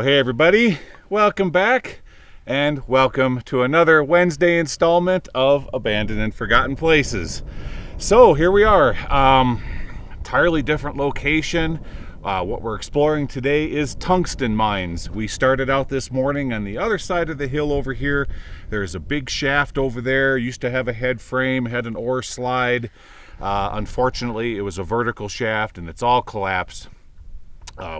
Well, hey everybody, welcome back and welcome to another Wednesday installment of Abandoned and Forgotten Places. So here we are, entirely different location. What we're exploring today is tungsten mines. We started out this morning on the other side of the hill over here. There's a big shaft over there, used to have a head frame, had an ore slide. Unfortunately, it was a vertical shaft and it's all collapsed.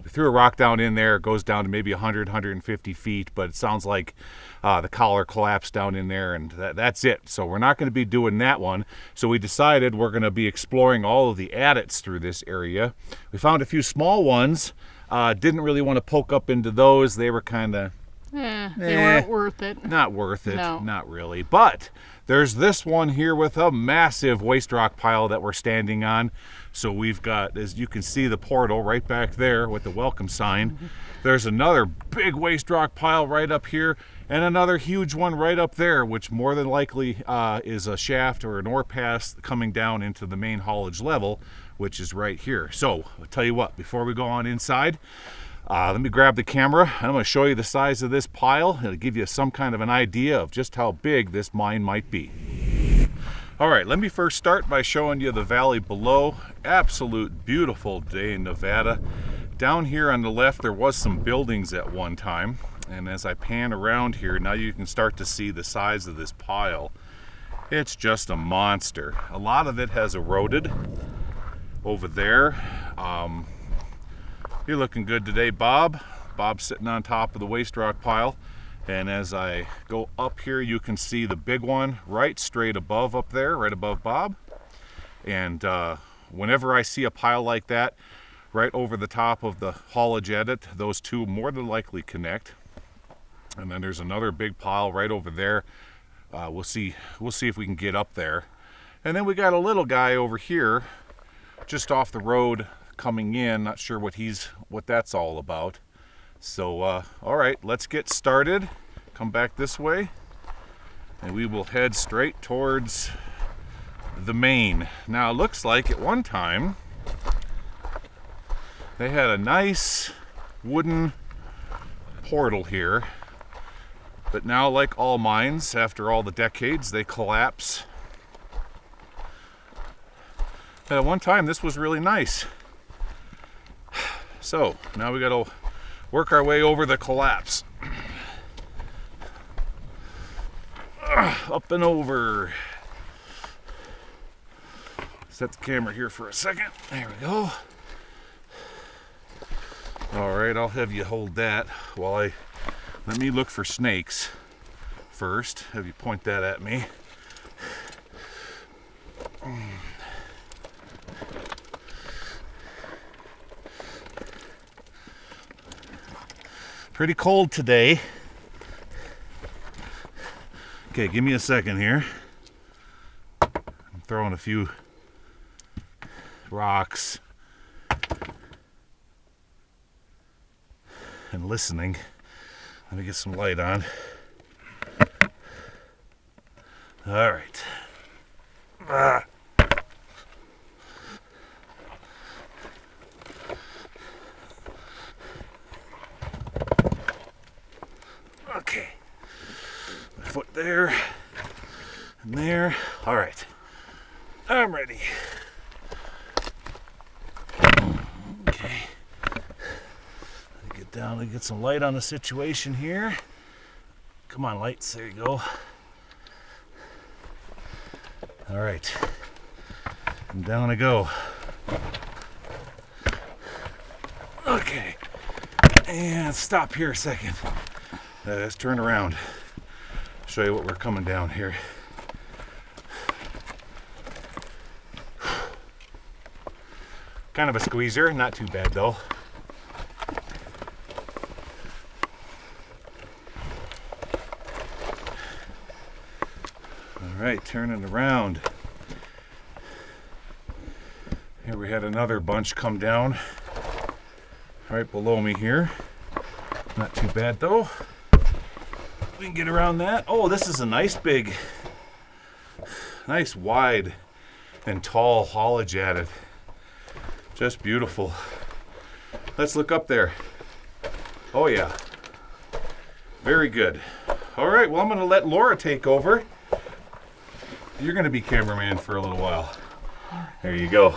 We threw a rock down in there. It goes down to maybe 100, 150 feet, but it sounds like the collar collapsed down in there, and that's it. So we're not going to be doing that one. So we decided we're going to be exploring all of the adits through this area. We found a few small ones. Didn't really want to poke up into those. They were kind of... they weren't worth it. Not worth it. No. Not really. But there's this one here with a massive waste rock pile that we're standing on. So we've got, as you can see, the portal right back there with the welcome sign. There's another big waste rock pile right up here and another huge one right up there, which more than likely is a shaft or an ore pass coming down into the main haulage level, which is right here. So I'll tell you what, before we go on inside, let me grab the camera. I'm going to show you the size of this pile. It'll give you some kind of an idea of just how big this mine might be. All right, let me first start by showing you the valley below. Absolute beautiful day in Nevada. Down here on the left, there was some buildings at one time. And as I pan around here, now you can start to see the size of this pile. It's just a monster. A lot of it has eroded over there. You're looking good today, Bob. Bob's sitting on top of the waste rock pile. And as I go up here, you can see the big one right straight above up there, right above Bob. And whenever I see a pile like that, right over the top of the haulage adit, those two more than likely connect. And then there's another big pile right over there. We'll see if we can get up there. And then we got a little guy over here, just off the road coming in. Not sure what that's all about. So, all right, let's get started. Come back this way, and we will head straight towards the main. Now, it looks like at one time, they had a nice wooden portal here, but now, like all mines, after all the decades, they collapse. But at one time, this was really nice. So, now we gotta work our way over the collapse. Up and over. Set the camera here for a second. There we go. All right, I'll have you hold that while let me look for snakes first. Have you point that at me. Pretty cold today. Okay, give me a second here. I'm throwing a few rocks and listening. Let me get some light on. All right. Okay, my foot there and there. All right, I'm ready. Okay, get down and get some light on the situation here. Come on, lights, there you go. All right, and down I go. Okay, and stop here a second. Let's turn around, show you what we're coming down here. Kind of a squeezer, not too bad though. All right, turning around. Here we had another bunch come down right below me here. Not too bad though. We can get around that. Oh, this is a nice big, nice wide and tall haulage adit. Just beautiful. Let's look up there. Oh yeah, Very good. All right, well, I'm going to let Laura take over. You're going to be cameraman for a little while. There you go.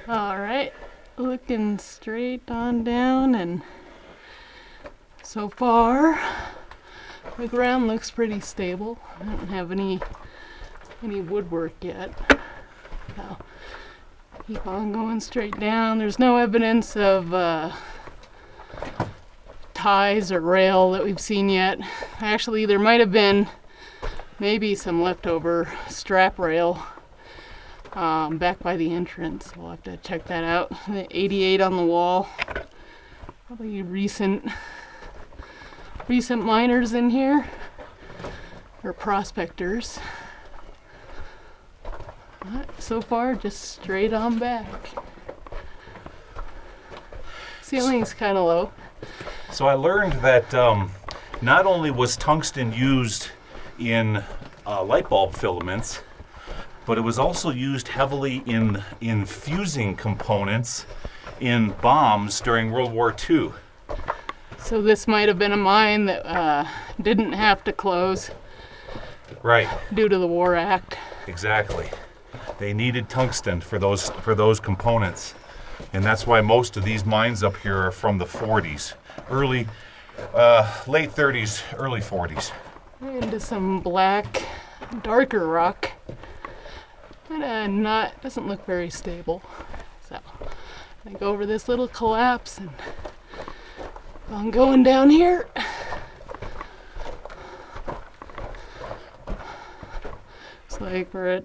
All right, looking straight on down, and so far the ground looks pretty stable. I don't have any woodwork yet. So keep on going straight down. There's no evidence of ties or rail that we've seen yet. Actually, there might have been maybe some leftover strap rail back by the entrance. We'll have to check that out. The 88 on the wall. Probably recent miners in here, or prospectors. But so far, just straight on back. Ceiling's kind of low. So I learned that not only was tungsten used in light bulb filaments, but it was also used heavily in fusing components in bombs during World War II. So this might have been a mine that didn't have to close. Right. Due to the War Act. Exactly. They needed tungsten for those components. And that's why most of these mines up here are from the 40s. Late 30s, early 40s. Into some black, darker rock. But doesn't look very stable. So I go over this little collapse and I'm going down here. Looks like we're at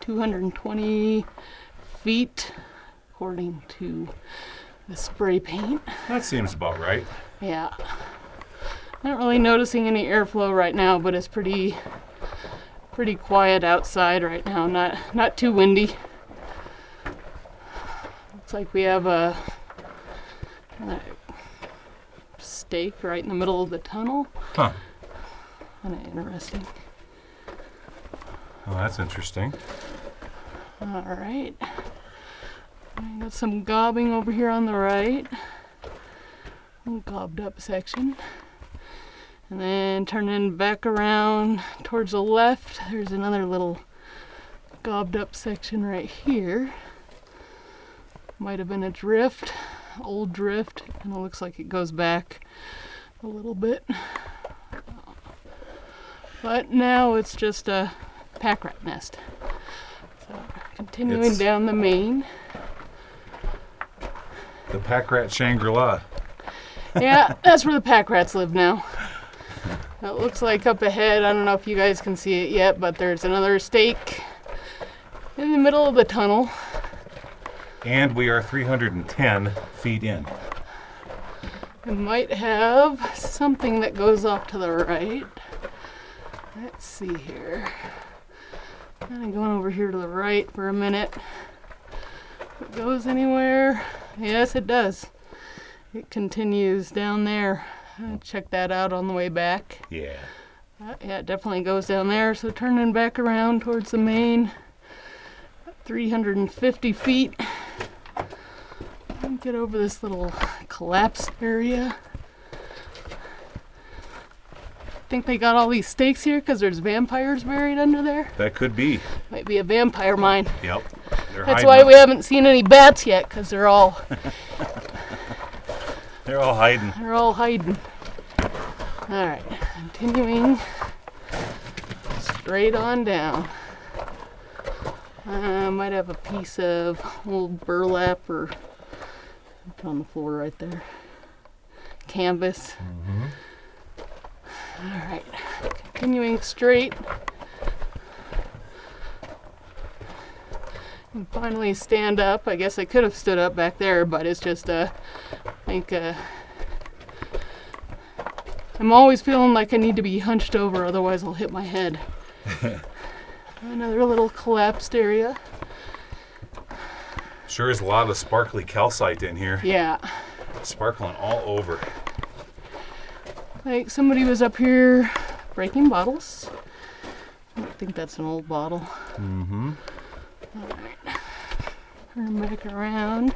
220 feet according to the spray paint. That seems about right. Yeah. Not really noticing any airflow right now, but it's pretty quiet outside right now. Not too windy. Looks like we have a stake right in the middle of the tunnel. Huh. Kind of interesting. Oh, that's interesting. All right. I got some gobbing over here on the right. Gobbed up section. And then turning back around towards the left, there's another little gobbed up section right here. Might have been a drift, old drift, and it looks like it goes back a little bit. But now it's just a pack rat nest. So continuing down the main. The pack rat Shangri-La. Yeah, that's where the pack rats live now. It looks like up ahead, I don't know if you guys can see it yet, but there's another stake in the middle of the tunnel. And we are 310 feet in. We might have something that goes off to the right. Let's see here. Kind of going over here to the right for a minute. If it goes anywhere, yes it does. It continues down there. I'll check that out on the way back. Yeah. Yeah, it definitely goes down there. So turning back around towards the main, 350 feet. Get over this little collapse area. Think they got all these stakes here because there's vampires buried under there? That could be. Might be a vampire mine. Yep. That's why we haven't seen any bats yet, because they're all They're all hiding. They're all hiding. All right, continuing straight on down. I might have a piece of old burlap or on the floor right there. Canvas. Mm-hmm. All right, continuing straight. And finally stand up. I guess I could have stood up back there, but it's just I think I'm always feeling like I need to be hunched over, otherwise I'll hit my head. Another little collapsed area. Sure is a lot of sparkly calcite in here. Yeah. Sparkling all over. Like somebody was up here breaking bottles. I think that's an old bottle. Mm-hmm. All right. Turn back around.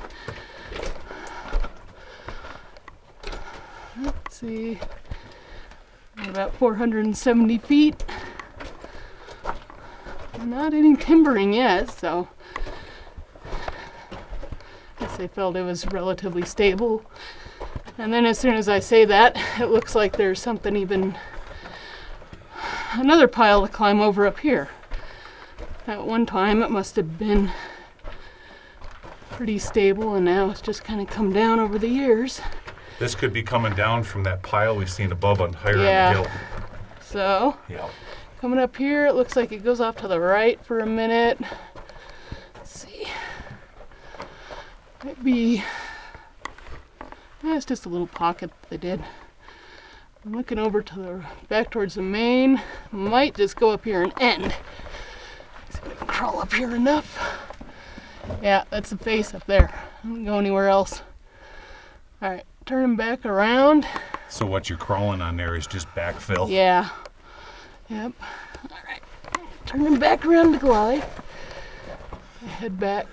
Let's see. about 470 feet. Not any timbering yet, so I guess they felt it was relatively stable. And then as soon as I say that, it looks like there's something even, another pile to climb over up here. At one time it must have been pretty stable, and now it's just kind of come down over the years. This could be coming down from that pile we've seen above on higher Yeah. on the hill. So, Yeah. coming up here, it looks like it goes off to the right for a minute. Let's see. Might be, it's just a little pocket they did. I'm looking over to the back towards the main. Might just go up here and end. See if I can crawl up here enough. Yeah, that's the face up there. I don't go anywhere else. All right, turning back around. So what you're crawling on there is just backfill. Yeah. Yep. All right. Turning back around to Gly. Head back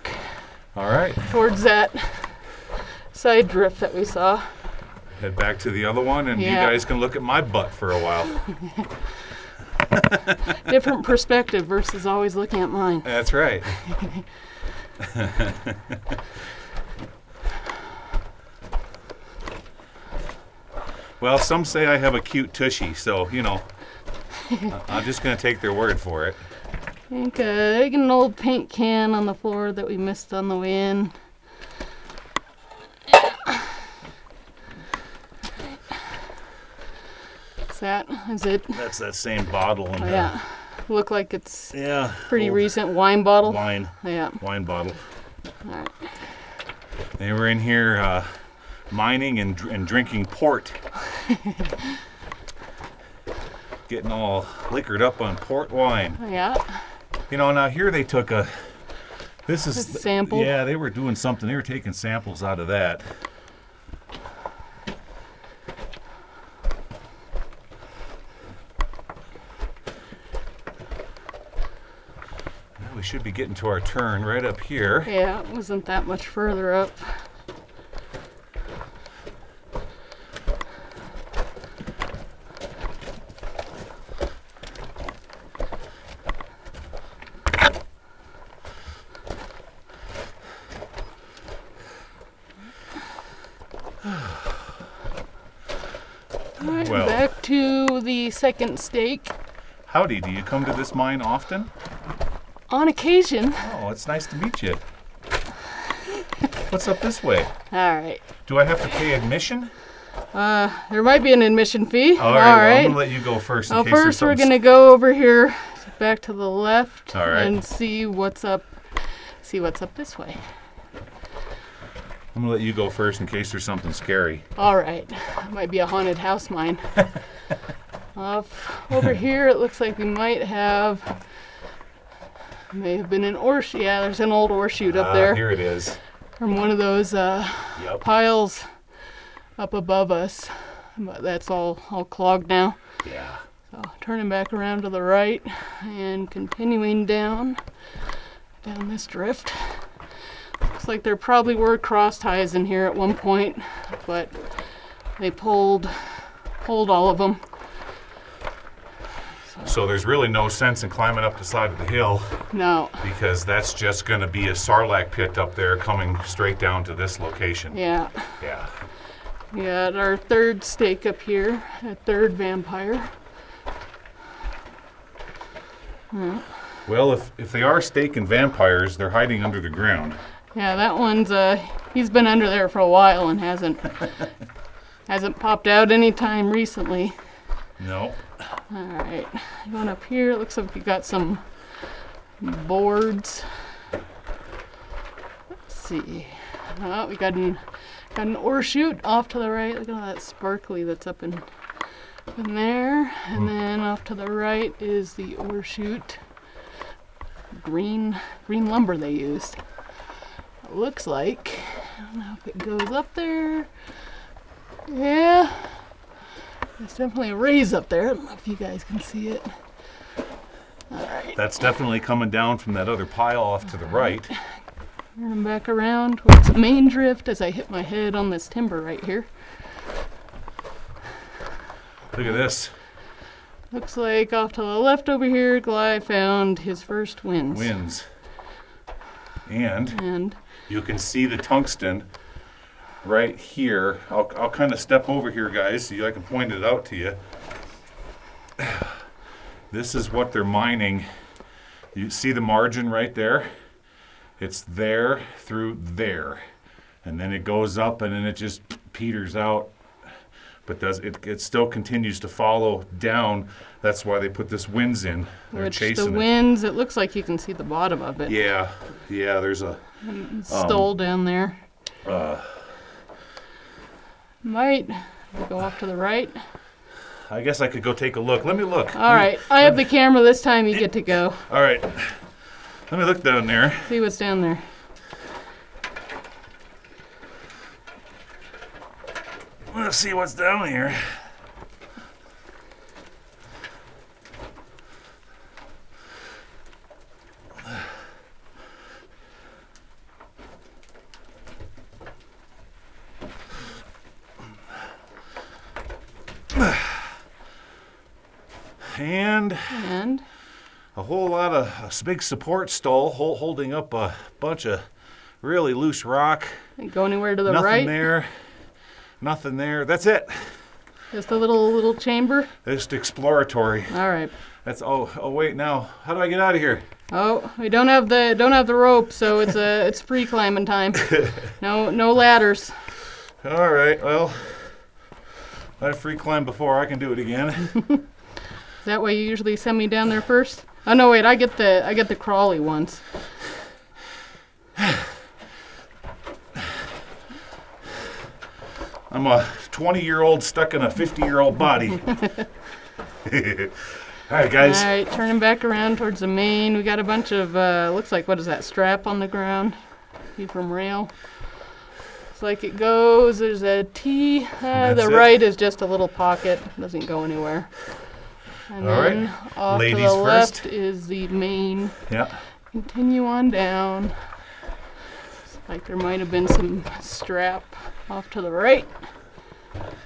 All right. towards that side drift that we saw. Head back to the other one, and Yeah. you guys can look at my butt for a while. Different perspective versus always looking at mine. That's right. Well, some say I have a cute tushy, so, you know, I'm just going to take their word for it. I think I got an old paint can on the floor that we missed on the way in. What's that? Is it? That's that same bottle. And, Oh, yeah. Look like it's yeah. pretty old recent wine bottle. Wine Yeah. bottle. All right. They were in here mining and drinking port. Getting all liquored up on port wine. Yeah. You know, now here they took a, this is, A sample? Yeah, they were doing something. They were taking samples out of that. Well, we should be getting to our turn right up here. Yeah, it wasn't that much further up. All right, Well. back to the second stake. Howdy, do you come to this mine often? On occasion. Oh, it's nice to meet you. What's up this way? All right. Do I have to pay admission? There might be an admission fee. All right, well, I'm gonna let you go first. Well, in case there's first we're something gonna go over here, back to the left, All right. and see what's up. See what's up this way. I'm gonna let you go first in case there's something scary. All right. Might be a haunted house mine. Over here, it looks like we might have. May have been an ore. Yeah, there's an old ore chute up there Here it is. from one of those Yep. piles up above us. But that's all clogged now. Yeah. So turning back around to the right and continuing down this drift. Looks like there probably were cross ties in here at one point, but they pulled all of them. So there's really no sense in climbing up the side of the hill No. because that's just going to be a sarlacc pit up there coming straight down to this location. Yeah. Yeah. We got our third stake up here, a third vampire. Well, if they are staking vampires, they're hiding under the ground. Yeah, that one's he's been under there for a while and hasn't popped out anytime recently. No. All right, going up here, it looks like we got some boards. Let's see. Oh, we got an ore chute off to the right. Look at all that sparkly that's up in there. And then off to the right is the ore chute. Green lumber they used. It looks like. I don't know if it goes up there. Yeah. There's definitely a raise up there. I don't know if you guys can see it. All right. That's definitely coming down from that other pile off to the right. Turning back around towards the main drift as I hit my head on this timber right here. Look at this. Looks like off to the left over here, Gly found his first winds. And you can see the tungsten right here. I'll kind of step over here, guys, so I can point it out to you. This is what they're mining. You see the margin right there? It's there through there. And then it goes up and then it just peters out. But it still continues to follow down. That's why they put this winds in. They're Which chasing the winds, it looks like you can see the bottom of it. Yeah, there's a stole down there. Might go off to the right. I guess I could go take a look. Let me look. All right, I have the camera this time. You get to go. All right, let me look down there. See what's down there. Let's see what's down here. And a whole lot of a big support stole holding up a bunch of really loose rock. Didn't go anywhere to the Nothing right. there. Nothing there. That's it. Just a little chamber. Just exploratory. All right. That's oh wait, now how do I get out of here? Oh, we don't have the rope, so it's free climbing time. No ladders. All right. Well, I free climbed before. I can do it again. Is that why you usually send me down there first? Oh no, wait. I get the crawly ones. I'm a 20-year-old stuck in a 50-year-old body. All right, guys. All right, turning back around towards the main. We got a bunch of, looks like, what is that, strap on the ground? T from rail. Looks like it goes, there's a T. The right is just a little pocket. Doesn't go anywhere. And all then right. off Ladies to the first. left is the main. Yeah. Continue on down. Looks like there might have been some strap off to the right.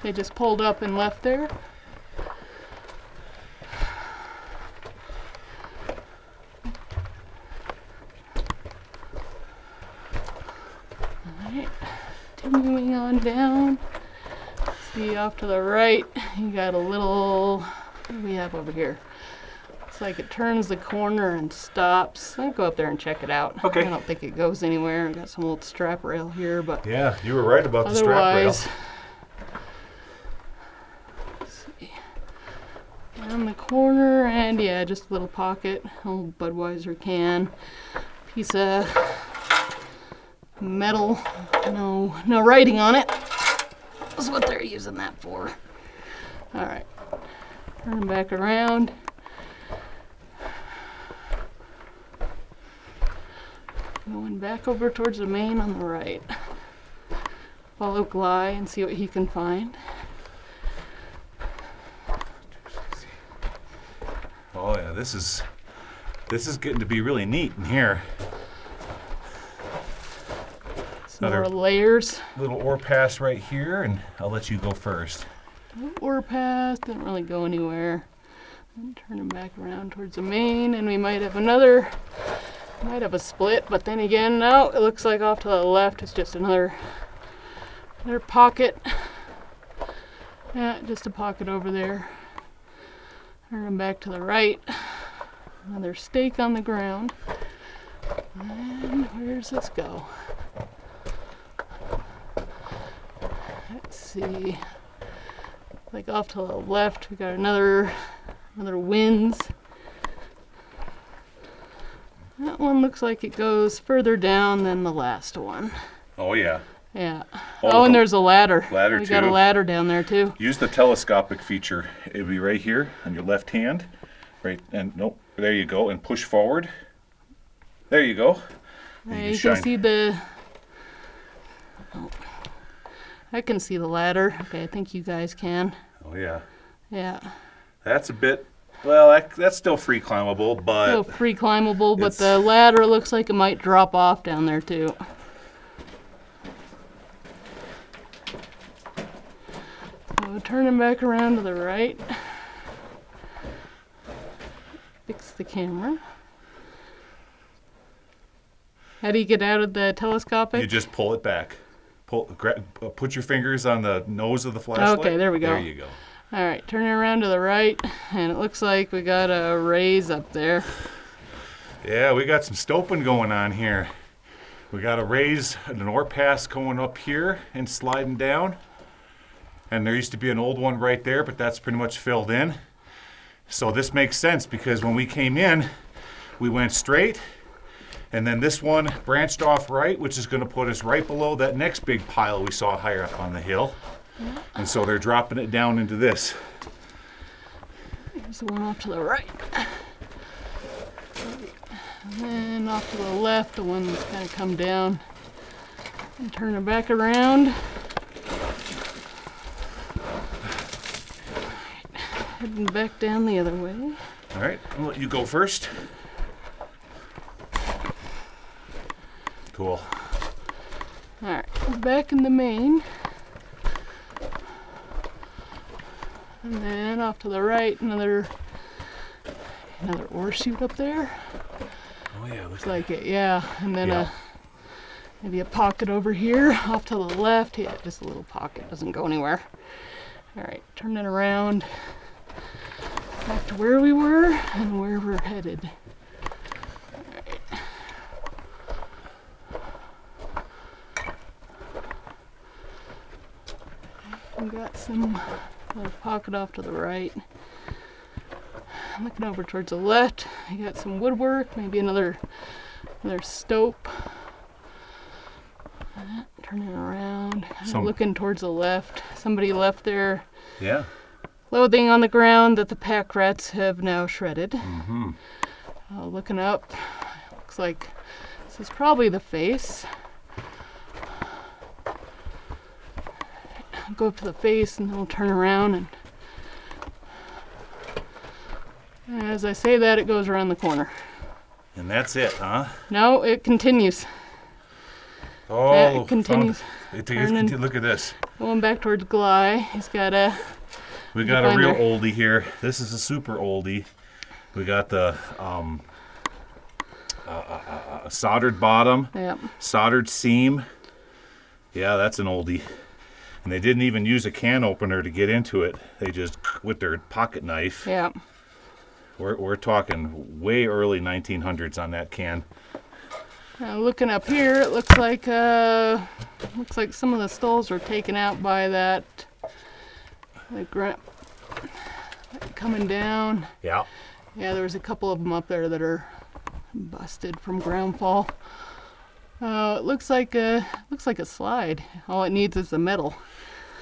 They just pulled up and left there. Alright, continuing on down. See off to the right, you got a little, what do we have over here? It's like it turns the corner and stops. I'll go up there and check it out. Okay. I don't think it goes anywhere. I got some little strap rail here, but Yeah, you were right about the strap rail. otherwise, let's see. Down the corner, and yeah, just a little pocket, a little Budweiser can, piece of metal, no writing on it. That's what they're using that for. All right, turn back around. Going back over towards the main on the right. Follow Gly and see what he can find. Oh yeah, this is getting to be really neat in here. Some more layers. Little ore pass right here, and I'll let you go first. Ore pass, didn't really go anywhere. And turn him back around towards the main, and we might have a split, but then again, no, it looks like off to the left it's just another pocket. Yeah, just a pocket over there. Turn him back to the right. Another stake on the ground. And where does this go? Let's see. Like off to the left, we got another winds. That one looks like it goes further down than the last one. Oh yeah. Yeah. Oh, Oh, and there's a ladder. Ladder We got a too. ladder down there too. Use the telescopic feature. It'll be right here on your left hand. Right, and nope, there you go, and push forward. There you go. And You can see the... Oh. I can see the ladder. Okay, I think you guys can. Oh yeah. Yeah. That's a bit, well, that's still free climbable, but Still free climbable, but it's- the ladder looks like it might drop off down there too. So turning back around to the right. fix the camera. How do you get out of the telescopic? You just pull it back. Put your fingers on the nose of the flashlight. Okay, there we go. There you go. All right, turn it around to the right, and it looks like we got a raise up there. Yeah, we got some stoping going on here. We got a raise, an ore pass going up here and sliding down. And there used to be an old one right there, but that's pretty much filled in. So this makes sense because when we came in, we went straight, and then this one branched off right, which is going to put us right below that next big pile we saw higher up on the hill. Yeah. And so they're dropping it down into this. Here's the one off to the right. And then off to the left, the one that's kind of come down. And turn it back around. Heading back down the other way. All right, I'll let you go first. Cool. All right, we're back in the main. And then off to the right, another ore chute up there. Oh yeah, looks like it. Yeah, and then maybe a pocket over here. Off to the left, yeah, just a little pocket. Doesn't go anywhere. All right, turn it around. Back to where we were and where we're headed. We got some little pocket off to the right. I'm looking over towards the left. I got some woodwork, maybe another stope. Turning around, looking towards the left. Somebody left their clothing on the ground that the pack rats have now shredded. Mm-hmm. Looking up, looks like this is probably the face. I'll go up to the face and then we'll turn around, and as I say that, it goes around the corner. And that's it, huh? No, it continues. Oh, it continues. Look at this. Going back towards Gly. He's got a... We got a real oldie here. This is a super oldie. We got the soldered bottom, soldered seam. Yeah, that's an oldie. And they didn't even use a can opener to get into it. They just, with their pocket knife. Yeah. We're talking way early 1900s on that can. Looking up here, it looks like some of the stalls were taken out by that coming down. Yeah. Yeah, there was a couple of them up there that are busted from ground fall. It looks like a slide. All it needs is the metal.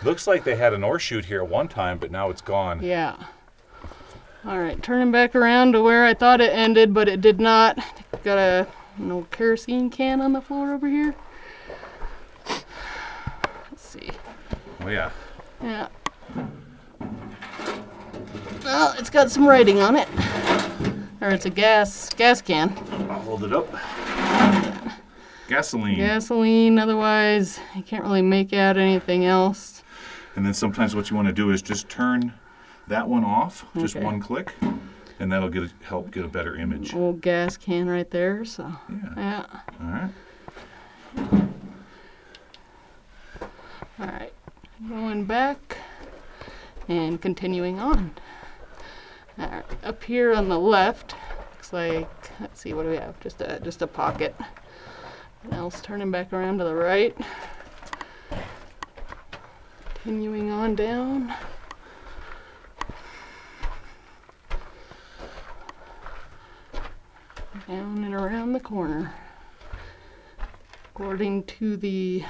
Looks like they had an ore chute here at one time, but now it's gone. Yeah. All right, turning back around to where I thought it ended, but it did not. Got an old kerosene can on the floor over here. Let's see. Oh yeah. Yeah. Well, it's got some writing on it. Or it's a gas can. I'll hold it up. Gasoline. Gasoline, otherwise you can't really make out anything else. And then sometimes what you want to do is just turn that one off, just one click, and that'll help get a better image. Old gas can right there, so yeah. All right. All right, going back and continuing on. All right, up here on the left, looks like, let's see, what do we have? Just a pocket. And else turning back around to the right. Continuing on down. Down and around the corner. According to the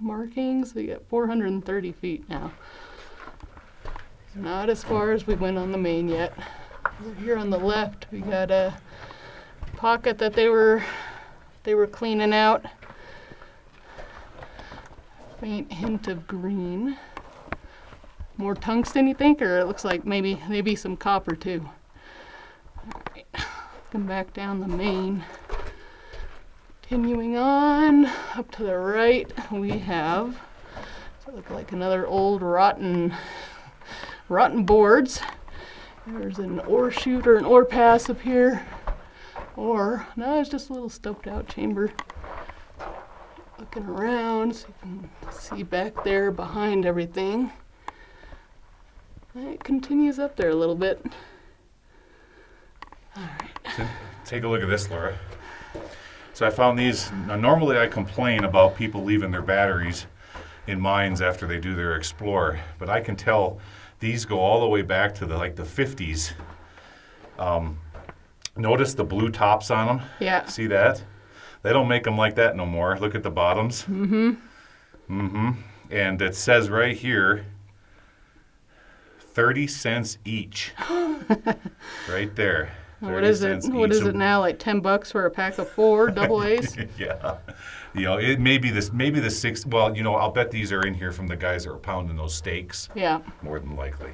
markings, we got 430 feet now. Not as far as we went on the main yet. Over here on the left, we got a pocket that they were cleaning out. Faint hint of green. More tungsten, you think? Or it looks like maybe some copper too. All right, come back down the main. Continuing on, up to the right, we have, so look like another old rotten boards. There's an ore chute or an ore pass up here. Or, no, it's just a little stoked out chamber. Looking around so you can see back there behind everything. It continues up there a little bit. All right. Take a look at this, Laura. So I found these. Now, normally I complain about people leaving their batteries in mines after they do their explore, but I can tell these go all the way back to the 50s. Notice the blue tops on them? Yeah. See that? They don't make them like that no more. Look at the bottoms. Mm-hmm. Mm-hmm. And it says right here, 30 cents each. Right there. What is it? What is it now? Like $10 for a pack of 4 double A's? Yeah. You know, it may be the 6. Well, you know, I'll bet these are in here from the guys that were pounding those steaks. Yeah. More than likely.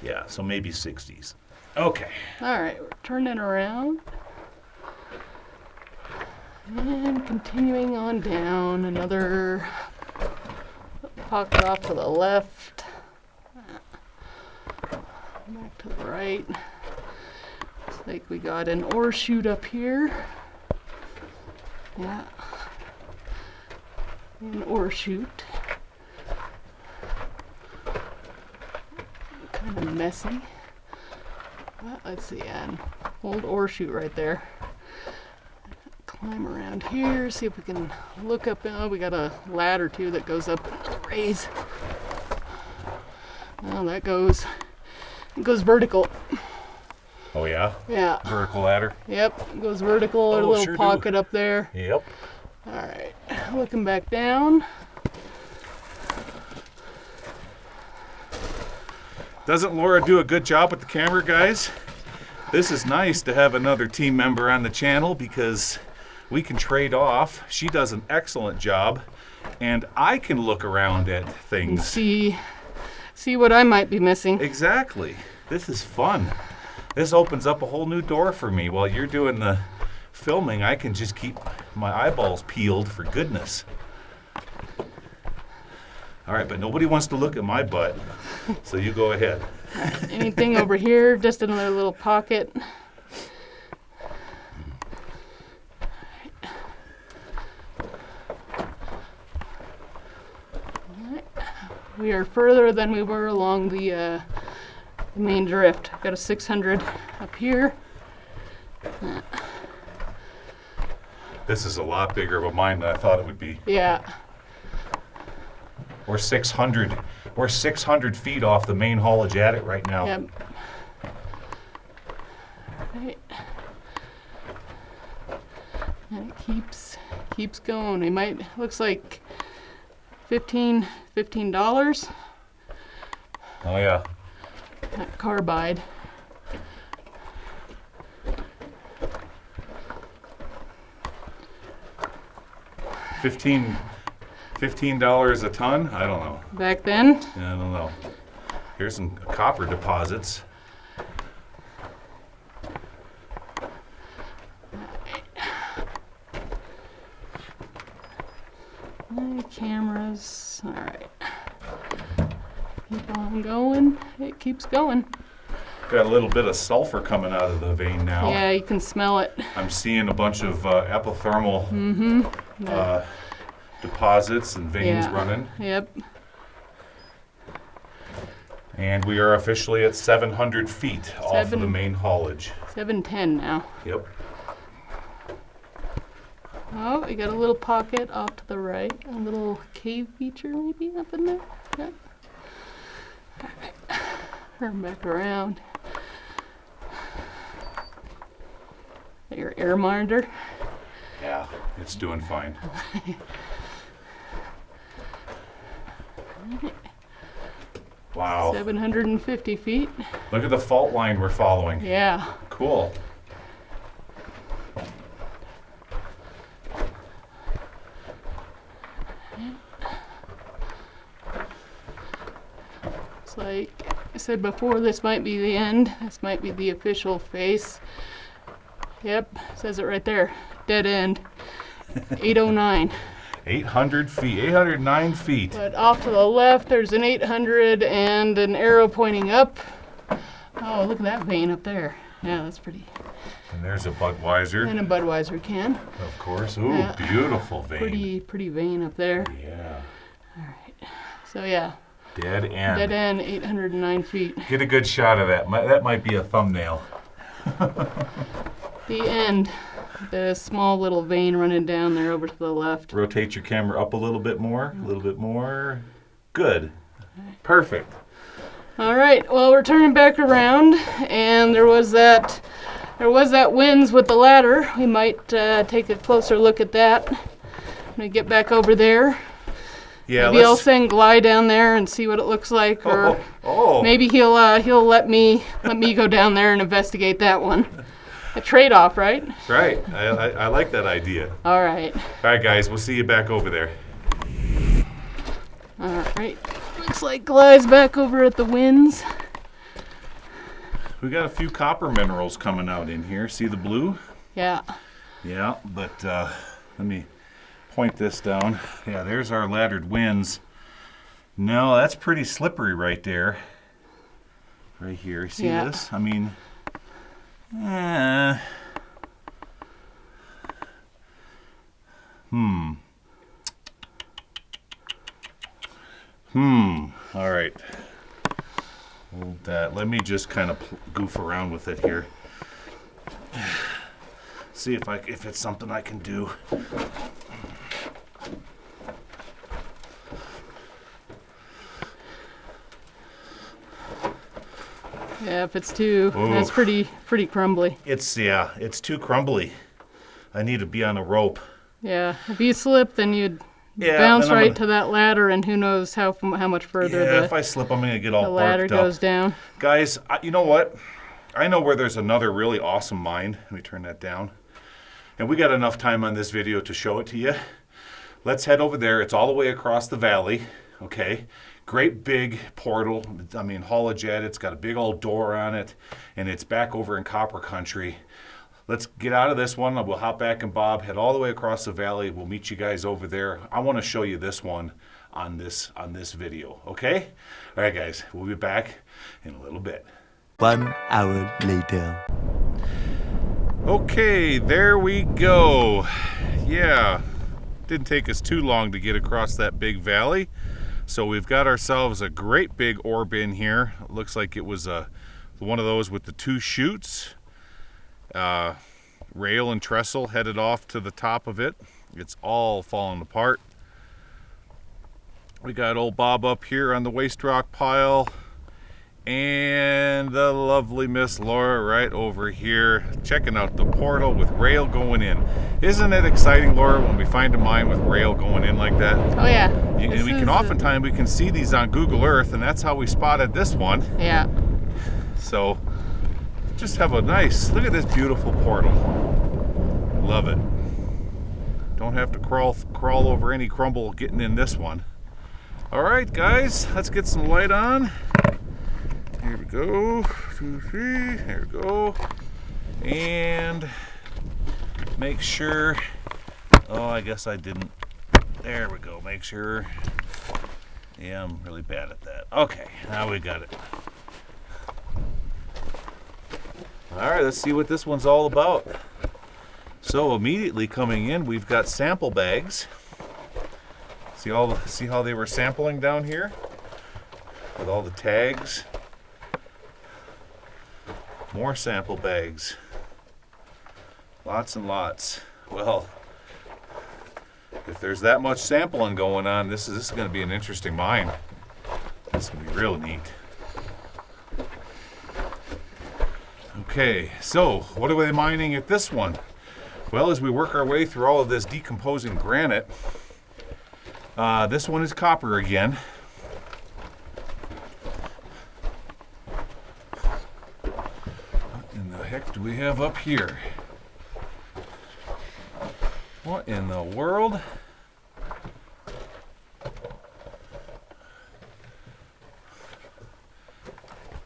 Yeah, so maybe 60s. Okay. All right, we're turning around. And continuing on down, another pocket off to the left. Back to the right. Looks like we got an ore chute up here. Yeah. An ore chute. Kind of messy. But let's see, an old ore chute right there. Climb around here, see if we can look up. Oh, we got a ladder too that goes up a raise. Oh, that goes, it goes vertical. Oh, yeah? Yeah. Vertical ladder? Yep, it goes vertical, a little pocket up there. Yep. All right, looking back down. Doesn't Laura do a good job with the camera, guys? This is nice to have another team member on the channel because we can trade off. She does an excellent job, and I can look around at And things. see what I might be missing. Exactly. This is fun. This opens up a whole new door for me. While you're doing the filming, I can just keep my eyeballs peeled for goodness. All right, but nobody wants to look at my butt, so you go ahead. Anything over here? Just another little pocket. Alright. We are further than we were along the main drift. Got a 600 up here. This is a lot bigger of a mine than I thought it would be. Yeah. We're 600 feet off the main haulage at it right now. Yep. Right. And it keeps going. It might looks like $15. Oh yeah. That carbide. $15 a ton? I don't know. Back then? Yeah, I don't know. Here's some copper deposits. Cameras. All right. Keep on going. It keeps going. Got a little bit of sulfur coming out of the vein now. Yeah, you can smell it. I'm seeing a bunch of epithermal deposits and veins running. Yep. And we are officially at 700 feet off of the main haulage. 710 now. Yep. Oh, we got a little pocket off to the right. A little cave feature maybe up in there. Yep. All right. Turn back around. Your air monitor. Yeah, it's doing fine. Wow. 750 feet. Look at the fault line we're following. Yeah. Cool. It's like I said before, this might be the end. This might be the official face. Yep, says it right there. Dead end. 809. 800 feet, 809 feet. But off to the left, there's an 800 and an arrow pointing up. Oh, look at that vein up there. Yeah, that's pretty. And there's a Budweiser. And a Budweiser can. Of course. Ooh, Yeah. beautiful vein. Pretty vein up there. Yeah. All right. So yeah. Dead end. Dead end, 809 feet. Get a good shot of that. That might be a thumbnail. The end. The small little vein running down there over to the left. Rotate your camera up a little bit more. A little bit more. Good. Perfect. All right. Well, we're turning back around, and there was that winds with the ladder. We might take a closer look at that when we get back over there. Yeah. Maybe I'll send Gly down there and see what it looks like, or maybe he'll let me go down there and investigate that one. A trade-off, right? Right. I like that idea. All right. All right, guys. We'll see you back over there. All right. Looks like Gly's back over at the winds. We got a few copper minerals coming out in here. See the blue? Yeah. Yeah, but let me point this down. Yeah, there's our laddered winds. No, that's pretty slippery right there. Right here. See this? I mean, All right. Hold that. Let me just kind of goof around with it here. See if it's something I can do. Yeah, if it's too, that's pretty crumbly. It's too crumbly. I need to be on a rope. Yeah, if you slip, then you'd bounce right to that ladder, and who knows how much further if I slip, I'm gonna get all the ladder goes down. Guys, you know what? I know where there's another really awesome mine. Let me turn that down. And we got enough time on this video to show it to you. Let's head over there. It's all the way across the valley. Okay. Great big portal. I mean, holojet. It's got a big old door on it, and it's back over in copper country. Let's get out of this one. We'll hop back in Bob, head all the way across the valley. We'll meet you guys over there. I want to show you this one on this video. Okay? All right, guys. We'll be back in a little bit. 1 hour later. Okay, there we go. Yeah, didn't take us too long to get across that big valley. So we've got ourselves a great big ore bin here. It looks like it was one of those with the 2 chutes. Rail and trestle headed off to the top of it. It's all falling apart. We got old Bob up here on the waste rock pile. And the lovely Miss Laura right over here checking out the portal with rail going in. Isn't it exciting, Laura, when we find a mine with rail going in like that? Oh yeah. And we can oftentimes we can see these on Google Earth, and that's how we spotted this one. Yeah. So just have a nice look at this beautiful portal. Love it. Don't have to crawl over any crumble getting in this one. All right, guys, let's get some light on. Here we go, 2, 3, there we go. And make sure, I guess I didn't, there we go, make sure. Yeah, I'm really bad at that. Okay, now we got it. All right, let's see what this one's all about. So immediately coming in, we've got sample bags. See how they were sampling down here? With all the tags. More sample bags. Lots and lots. Well, if there's that much sampling going on, this is going to be an interesting mine. This is going to be real neat. Okay, so what are we mining at this one? Well, as we work our way through all of this decomposing granite, this one is copper again. Heck do we have up here? What in the world?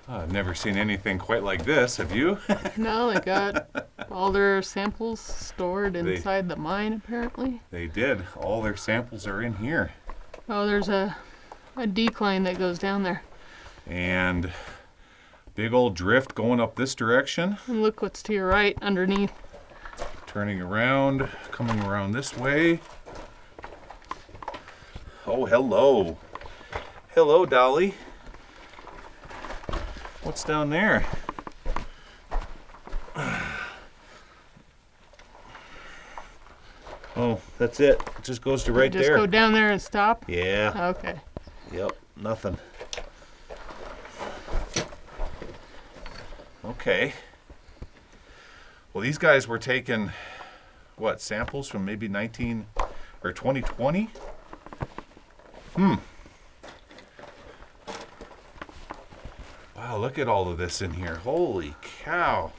I've never seen anything quite like this, have you? No, they got all their samples stored inside the mine, apparently. They did. All their samples are in here. Oh, there's a decline that goes down there. And Big old drift going up this direction. And look what's to your right underneath. Turning around, coming around this way. Oh, hello. Hello, Dolly. What's down there? Oh, that's it. It just goes to right Just there. go down there and stop? Yeah. Okay. Yep, nothing. Okay. Well, these guys were taking, what, samples from maybe 2020? Wow, look at all of this in here. Holy cow.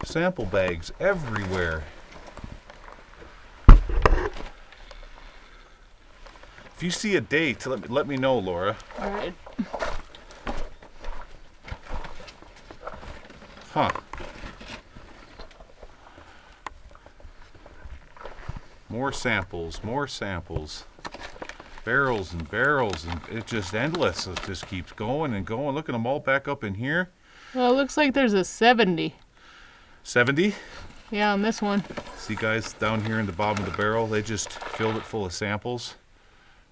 Sample bags everywhere. If you see a date, let me know, Laura. All right. Huh. More samples, more samples. Barrels and barrels, and it's just endless. It just keeps going and going. Look at them all back up in here. Well, it looks like there's a 70. 70? Yeah, on this one. See, guys, down here in the bottom of the barrel, they just filled it full of samples.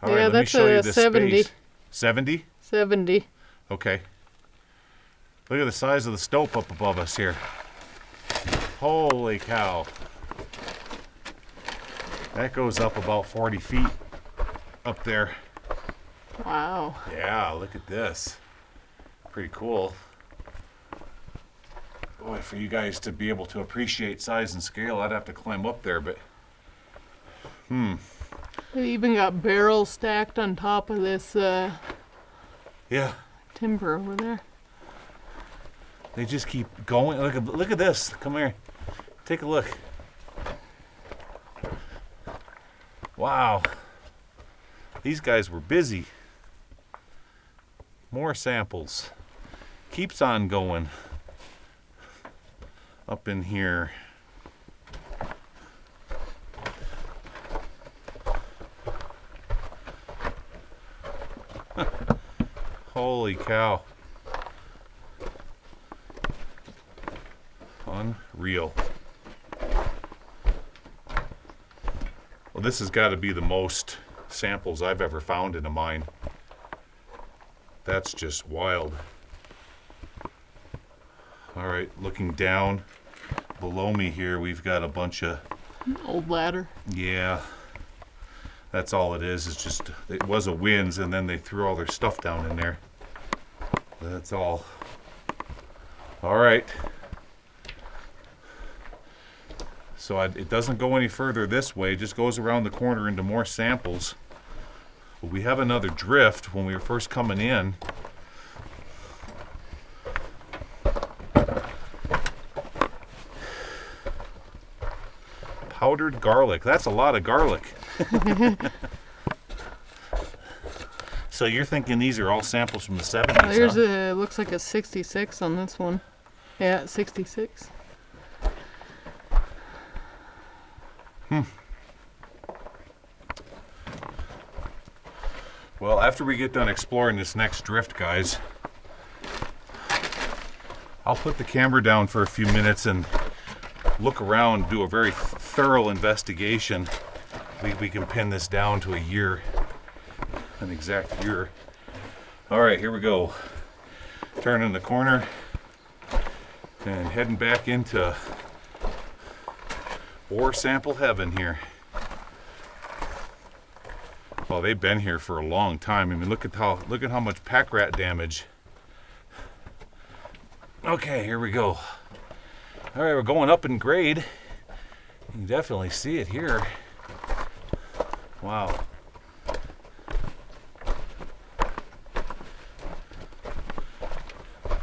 All Yeah, right, let me that's show you a this 70. space. 70? 70. Okay. Look at the size of the stope up above us here. Holy cow. That goes up about 40 feet up there. Wow. Yeah, look at this. Pretty cool. Boy, for you guys to be able to appreciate size and scale, I'd have to climb up there, but They even got barrels stacked on top of this yeah, timber over there. they just keep going. Look at this. Come here. Take a look. Wow. These guys were busy. More samples. Keeps on going. Up in here. Holy cow. Unreal. Well, this has got to be the most samples I've ever found in a mine. That's just wild. All right, looking down below me here, we've got a bunch of, Old ladder. yeah, that's all it is. It's just, it was a winds and then they threw all their stuff down in there. That's all. All right. So it doesn't go any further this way, it just goes around the corner into more samples. But we have another drift when we were first coming in. Powdered garlic. That's a lot of garlic. So you're thinking these are all samples from the 70s, There's huh? a, looks like a 66 on this one. Yeah, 66. Well, after we get done exploring this next drift, guys, I'll put the camera down for a few minutes and look around, do a very thorough investigation. We can pin this down to a year, an exact year. All right, here we go. Turning the corner and heading back into ore sample heaven here. Well, they've been here for a long time. I mean, look at how much pack rat damage. Okay, here we go. All right, we're going up in grade. You can definitely see it here. Wow.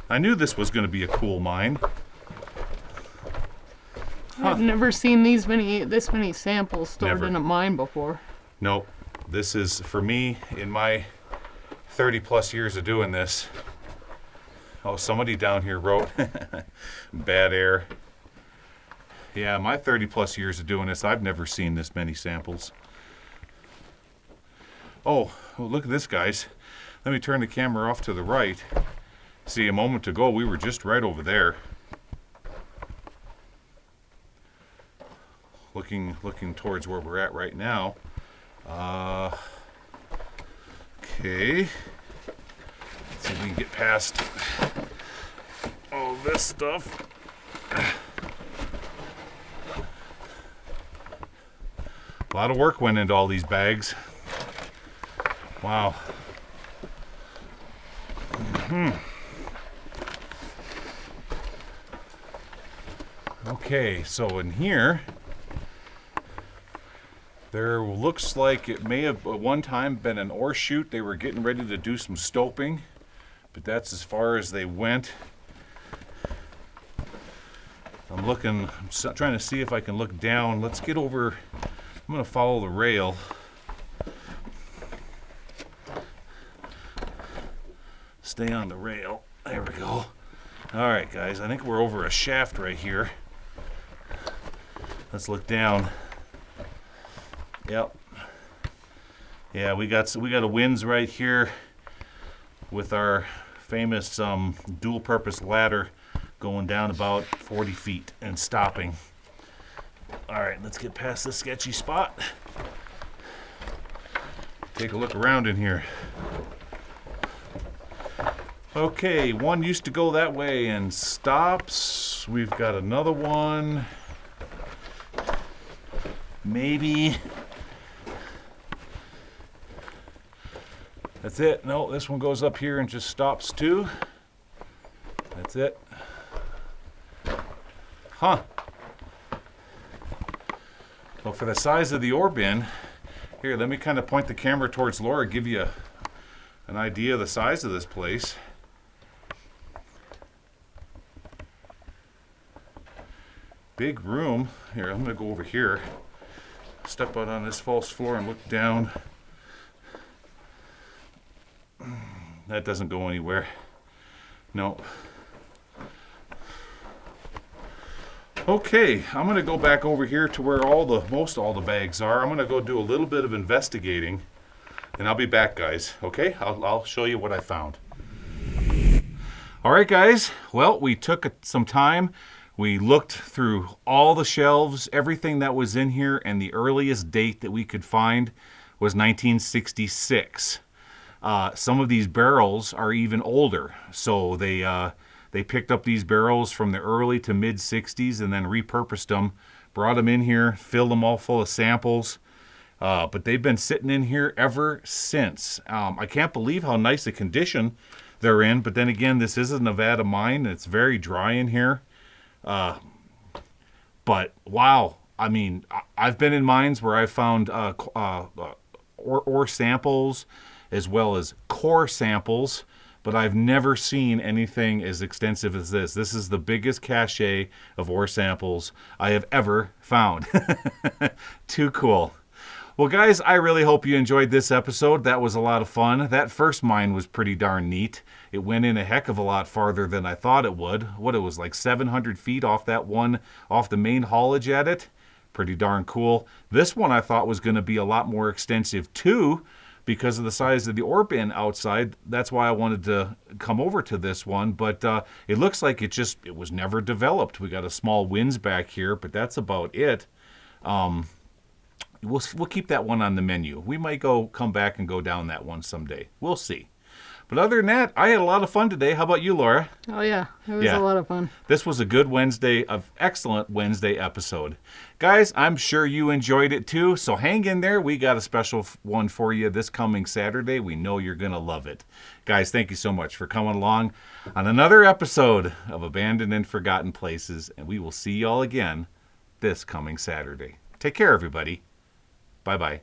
I knew this was going to be a cool mine. I've never seen this many samples stored Never. in a mine before. Nope. This is, for me, in my 30 plus years of doing this. Oh, somebody down here wrote, bad air. Yeah, my 30 plus years of doing this, I've never seen this many samples. Oh, look at this, guys. Let me turn the camera off to the right. See, a moment ago, we were just right over there. Looking towards where we're at right now. Okay. Let's see if we can get past all this stuff. A lot of work went into all these bags. Wow. Okay, so in here, there looks like it may have at one time been an ore chute. They were getting ready to do some stoping, but that's as far as they went. I'm trying to see if I can look down. Let's get over, I'm gonna follow the rail. Stay on the rail. There we go. All right, guys, I think we're over a shaft right here. Let's look down. Yep. Yeah, we got a winds right here with our famous dual-purpose ladder going down about 40 feet and stopping. All right, let's get past this sketchy spot. Take a look around in here. Okay, one used to go that way and stops. We've got another one. Maybe. That's it. No, this one goes up here and just stops too. That's it. Huh. Well, for the size of the ore bin, here, let me kind of point the camera towards Laura, give you an idea of the size of this place. Big room. Here, I'm going to go over here. Step out on this false floor and look down. That doesn't go anywhere. No. Okay, I'm going to go back over here to where most all the bags are. I'm going to go do a little bit of investigating, and I'll be back, guys. Okay, I'll show you what I found. All right, guys. Well, we took some time. We looked through all the shelves, everything that was in here, and the earliest date that we could find was 1966. Some of these barrels are even older, so they picked up these barrels from the early to mid 60s and then repurposed them, brought them in here, filled them all full of samples, but they've been sitting in here ever since. I can't believe how nice a condition they're in, but then again, this is a Nevada mine, and it's very dry in here. But wow, I mean, I've been in mines where I've found ore samples as well as core samples, but I've never seen anything as extensive as this. This is the biggest cache of ore samples I have ever found. Too cool. Well, guys, I really hope you enjoyed this episode. That was a lot of fun. That first mine was pretty darn neat. It went in a heck of a lot farther than I thought it would. What, it was like 700 feet off the main haulage at it. Pretty darn cool. This one I thought was going to be a lot more extensive too, because of the size of the ore bin outside. That's why I wanted to come over to this one, but it looks like it was never developed. We got a small winds back here, but that's about it. We'll keep that one on the menu. We might come back and go down that one someday. We'll see. But other than that, I had a lot of fun today. How about you, Laura? Oh yeah, it was a lot of fun. This was a good excellent Wednesday episode. Guys, I'm sure you enjoyed it too, so hang in there. We got a special one for you this coming Saturday. We know you're going to love it. Guys, thank you so much for coming along on another episode of Abandoned and Forgotten Places, and we will see you all again this coming Saturday. Take care, everybody. Bye-bye.